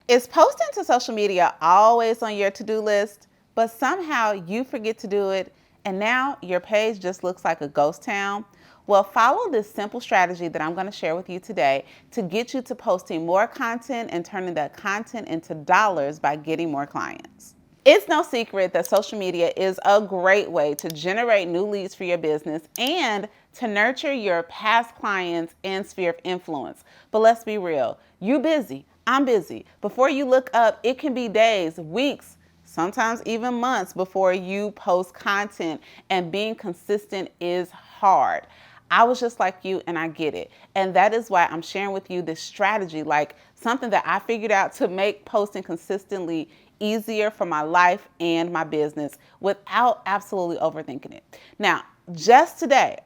Is posting to social media always on your to-do list, but somehow you forget to do it and now your page just looks like a ghost town? Well, follow this simple strategy that I'm going to share with you today to get you to posting more content and turning that content into dollars by getting more clients. It's no secret that social media is a great way to generate new leads for your business and to nurture your past clients and sphere of influence. But let's be real, you're busy, I'm busy. Before you look up, it can be days, weeks, sometimes even months before you post content, and being consistent is hard. I was just like you and I get it. And that is why I'm sharing with you this strategy, like something that I figured out to make posting consistently easier for my life and my business without absolutely overthinking it. Now, just today,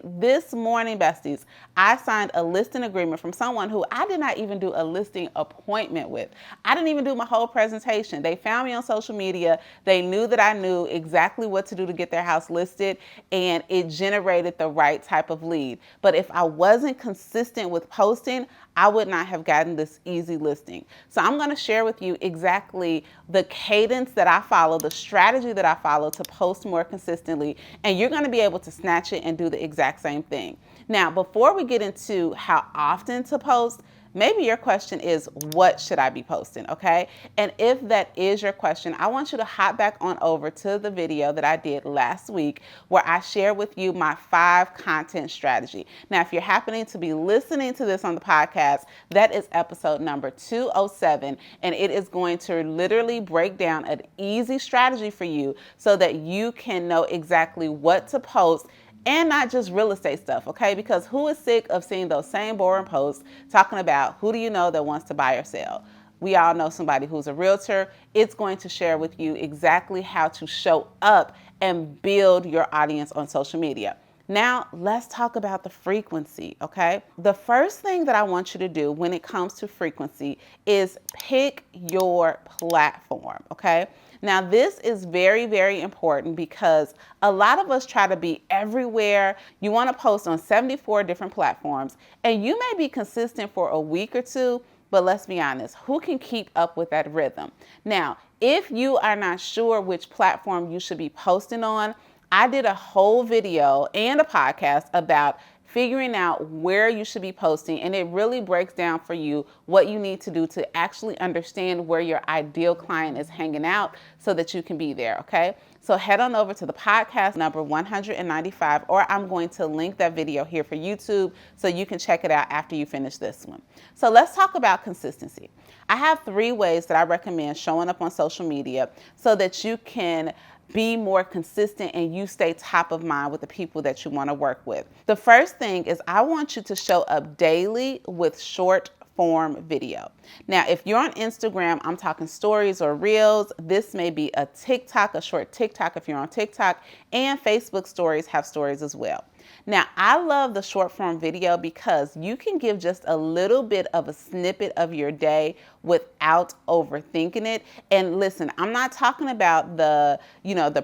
this morning, besties, I signed a listing agreement from someone who I did not even do a listing appointment with. I didn't even do my whole presentation. They found me on social media. They knew that I knew exactly what to do to get their house listed, and it generated the right type of lead. But if I wasn't consistent with posting, I would not have gotten this easy listing. So I'm going to share with you exactly the cadence that I follow, the strategy that I follow to post more consistently, and you're going to be able to snatch it and do the exact same thing. Now, before we get into how often to post, maybe your question is, what should I be posting, okay? And if that is your question, I want you to hop back on over to the video that I did last week where I shared with you my 5 content strategy. Now, if you're happening to be listening to this on the podcast, that is episode number 207, and it is going to literally break down an easy strategy for you so that you can know exactly what to post and not just real estate stuff, okay? Because who is sick of seeing those same boring posts talking about who do you know that wants to buy or sell? We all know somebody who's a realtor. It's going to share with you exactly how to show up and build your audience on social media. Now, let's talk about the frequency, okay? The first thing that I want you to do when it comes to frequency is pick your platform, okay? Now, this is very, very important because a lot of us try to be everywhere. You want to post on 74 different platforms, and you may be consistent for a week or two, but let's be honest, who can keep up with that rhythm? Now, if you are not sure which platform you should be posting on, I did a whole video and a podcast about figuring out where you should be posting, and it really breaks down for you what you need to do to actually understand where your ideal client is hanging out so that you can be there, okay? So head on over to the podcast number 195, or I'm going to link that video here for YouTube so you can check it out after you finish this one. So let's talk about consistency. I have 3 ways that I recommend showing up on social media so that you can be more consistent and you stay top of mind with the people that you want to work with. The first thing is I want you to show up daily with short form video. Now, if you're on Instagram, I'm talking stories or reels. This may be a TikTok, a short TikTok if you're on TikTok, and Facebook stories have stories as well. Now, I love the short form video because you can give just a little bit of a snippet of your day without overthinking it. And listen, I'm not talking about the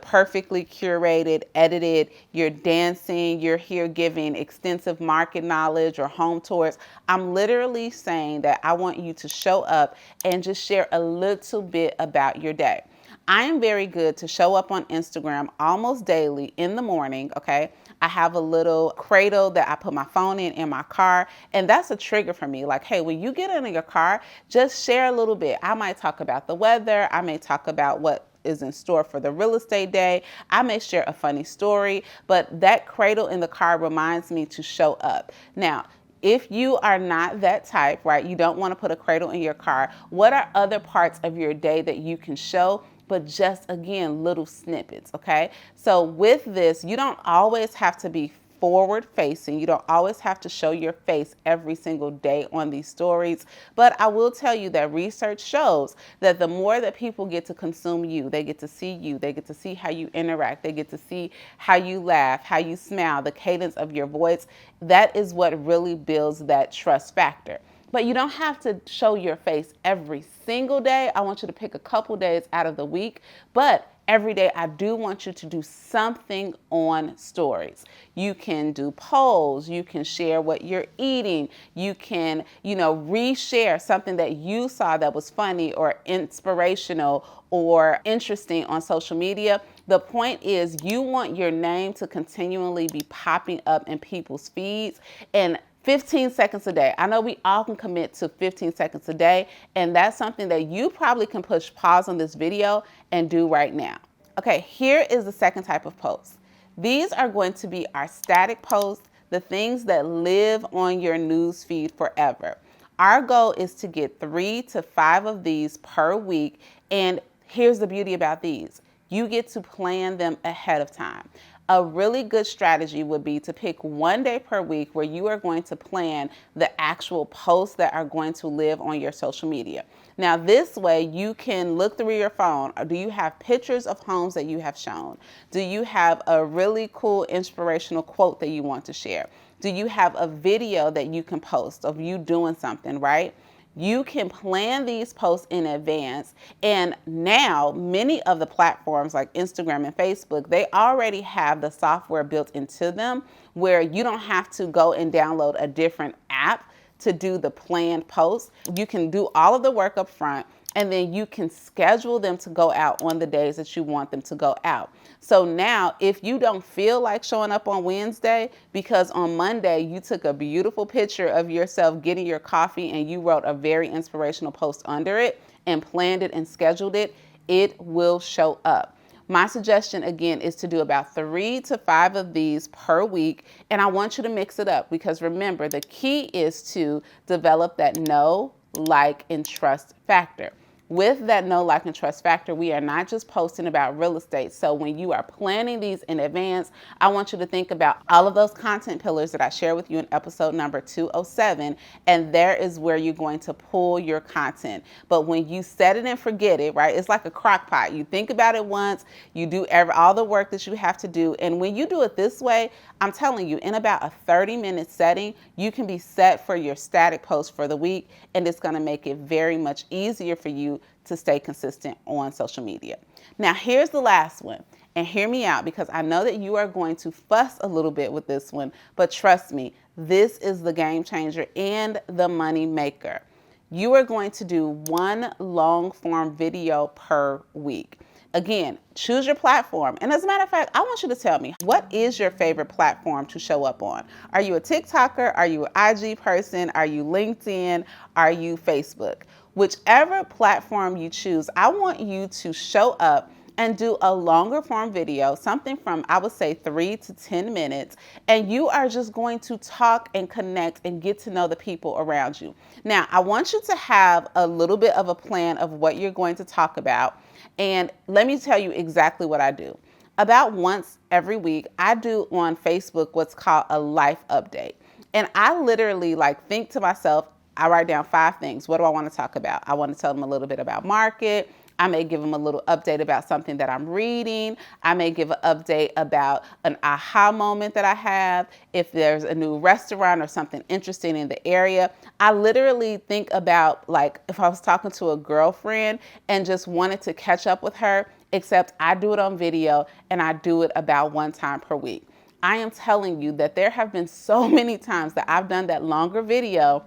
perfectly curated, edited, you're dancing, you're here giving extensive market knowledge or home tours. I'm literally saying that I want you to show up and just share a little bit about your day. I am very good to show up on Instagram almost daily in the morning, okay? I have a little cradle that I put my phone in my car, and that's a trigger for me. Like, hey, when you get in your car, just share a little bit. I might talk about the weather. I may talk about what is in store for the real estate day. I may share a funny story, but that cradle in the car reminds me to show up. Now, if you are not that type, right, you don't want to put a cradle in your car, what are other parts of your day that you can show? But just, again, little snippets, okay? So with this, you don't always have to be forward facing. You don't always have to show your face every single day on these stories. But I will tell you that research shows that the more that people get to consume you, they get to see you, they get to see how you interact, they get to see how you laugh, how you smile, the cadence of your voice. That is what really builds that trust factor. But you don't have to show your face every single day. I want you to pick a couple days out of the week. But every day I do want you to do something on stories. You can do polls, you can share what you're eating, you can, reshare something that you saw that was funny or inspirational or interesting on social media. The point is you want your name to continually be popping up in people's feeds, and 15 seconds a day. I know we all can commit to 15 seconds a day, and that's something that you probably can push pause on this video and do right now. Okay, here is the second type of post. These are going to be our static posts, the things that live on your news feed forever. Our goal is to get 3 to 5 of these per week, and here's the beauty about these. You get to plan them ahead of time. A really good strategy would be to pick one day per week where you are going to plan the actual posts that are going to live on your social media. Now, this way you can look through your phone. Do you have pictures of homes that you have shown? Do you have a really cool inspirational quote that you want to share? Do you have a video that you can post of you doing something, right? You can plan these posts in advance, and now many of the platforms like Instagram and Facebook, they already have the software built into them where you don't have to go and download a different app to do the planned posts. You can do all of the work up front, and then you can schedule them to go out on the days that you want them to go out. So now if you don't feel like showing up on Wednesday because on Monday you took a beautiful picture of yourself getting your coffee and you wrote a very inspirational post under it and planned it and scheduled it, it will show up. My suggestion again is to do about 3 to 5 of these per week, and I want you to mix it up because remember, the key is to develop that know, like, and trust factor. With that know, like, and trust factor, we are not just posting about real estate. So when you are planning these in advance, I want you to think about all of those content pillars that I shared with you in episode number 207, and there is where you're going to pull your content. But when you set it and forget it, right, it's like a crock pot. You think about it once, you do all the work that you have to do, and when you do it this way, I'm telling you, in about a 30-minute setting, you can be set for your static post for the week, and it's going to make it very much easier for you to stay consistent on social media. Now, here's the last one, and hear me out because I know that you are going to fuss a little bit with this one, but trust me, this is the game changer and the money maker. You are going to do one long form video per week. Again, choose your platform. And as a matter of fact, I want you to tell me, what is your favorite platform to show up on? Are you a TikToker? Are you an IG person? Are you LinkedIn? Are you Facebook? Whichever platform you choose, I want you to show up and do a longer form video, something from, I would say, 3 to 10 minutes. And you are just going to talk and connect and get to know the people around you. Now, I want you to have a little bit of a plan of what you're going to talk about. And let me tell you exactly what I do. About once every week, I do on Facebook what's called a life update. And I literally think to myself, I write down 5 things. What do I want to talk about? I want to tell them a little bit about market. I may give them a little update about something that I'm reading. I may give an update about an aha moment that I have. If there's a new restaurant or something interesting in the area, I literally think about if I was talking to a girlfriend and just wanted to catch up with her, except I do it on video and I do it about 1 time per week. I am telling you that there have been so many times that I've done that longer video,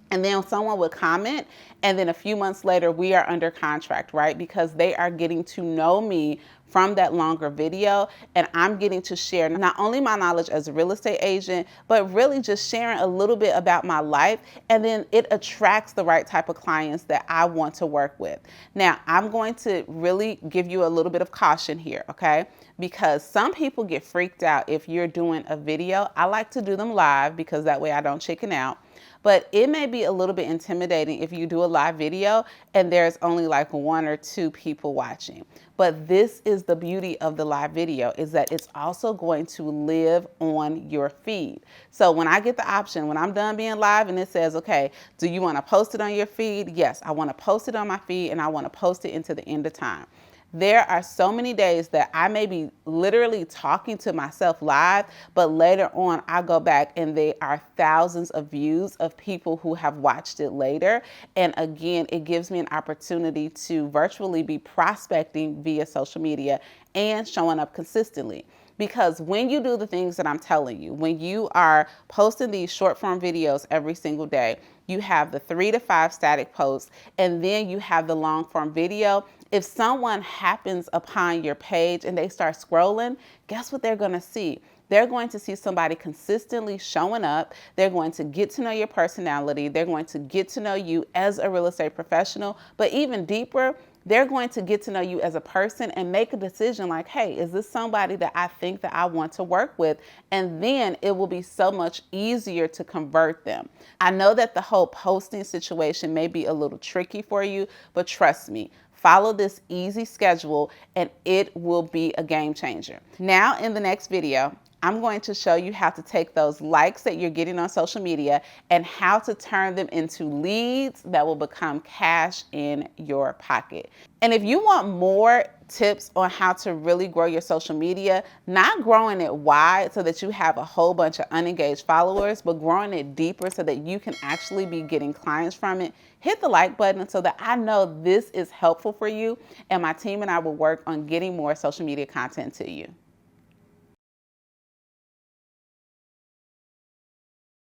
and then someone would comment, and then a few months later, we are under contract, right? Because they are getting to know me from that longer video, and I'm getting to share not only my knowledge as a real estate agent, but really just sharing a little bit about my life, and then it attracts the right type of clients that I want to work with. Now, I'm going to really give you a little bit of caution here, okay? Because some people get freaked out if you're doing a video. I like to do them live because that way I don't chicken out. But it may be a little bit intimidating if you do a live video and there's only 1 or 2 people watching. But this is the beauty of the live video, is that it's also going to live on your feed. So when I get the option, when I'm done being live and it says, okay, do you want to post it on your feed? Yes, I want to post it on my feed and I want to post it into the end of time. There are so many days that I may be literally talking to myself live, but later on I go back and there are thousands of views of people who have watched it later. And again, it gives me an opportunity to virtually be prospecting via social media and showing up consistently. Because when you do the things that I'm telling you, when you are posting these short form videos every single day, you have the 3 to 5 static posts, and then you have the long form video. If someone happens upon your page and they start scrolling, guess what they're going to see? They're going to see somebody consistently showing up. They're going to get to know your personality. They're going to get to know you as a real estate professional, but even deeper, they're going to get to know you as a person and make a decision like, hey, is this somebody that I think that I want to work with? And then it will be so much easier to convert them. I know that the whole posting situation may be a little tricky for you, but trust me, follow this easy schedule and it will be a game changer. Now in the next video, I'm going to show you how to take those likes that you're getting on social media and how to turn them into leads that will become cash in your pocket. And if you want more tips on how to really grow your social media, not growing it wide so that you have a whole bunch of unengaged followers, but growing it deeper so that you can actually be getting clients from it, hit the like button so that I know this is helpful for you, and my team and I will work on getting more social media content to you.